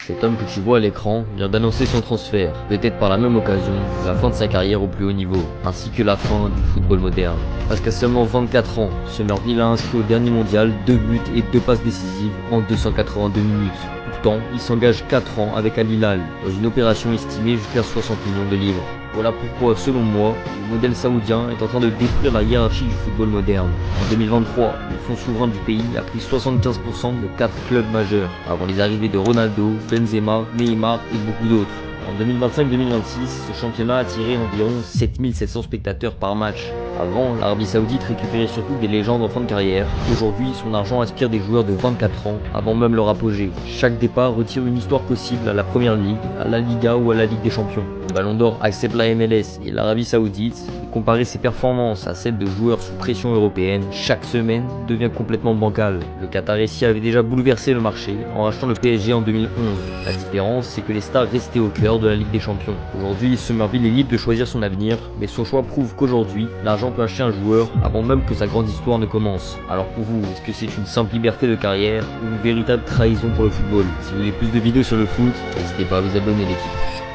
Cet homme que tu vois à l'écran vient d'annoncer son transfert, peut-être par la même occasion, la fin de sa carrière au plus haut niveau, ainsi que la fin du football moderne. Parce qu'à seulement 24 ans, Summerville a inscrit au dernier mondial 2 buts et 2 passes décisives en 282 minutes. Pourtant, il s'engage 4 ans avec Al Hilal, dans une opération estimée jusqu'à 60 millions de livres. Voilà pourquoi, selon moi, le modèle saoudien est en train de détruire la hiérarchie du football moderne. En 2023, le fonds souverain du pays a pris 75% de 4 clubs majeurs, avant les arrivées de Ronaldo, Benzema, Neymar et beaucoup d'autres. En 2025-2026, ce championnat a attiré environ 7700 spectateurs par match. Avant, l'Arabie Saoudite récupérait surtout des légendes en fin de carrière. Aujourd'hui, son argent aspire des joueurs de 24 ans, avant même leur apogée. Chaque départ retire une histoire possible à la Première Ligue, à la Liga ou à la Ligue des Champions. Le Ballon d'Or accepte la MLS et l'Arabie Saoudite, et comparer ses performances à celles de joueurs sous pression européenne chaque semaine devient complètement bancal. Le Qatar SC avait déjà bouleversé le marché en rachetant le PSG en 2011. La différence, c'est que les stars restaient au cœur de la Ligue des Champions. Aujourd'hui, Summerville est libre de choisir son avenir, mais son choix prouve qu'aujourd'hui, l'argent peut acheter un joueur avant même que sa grande histoire ne commence. Alors pour vous, est-ce que c'est une simple liberté de carrière ou une véritable trahison pour le football? Si vous voulez plus de vidéos sur le foot, n'hésitez pas à vous abonner l'équipe.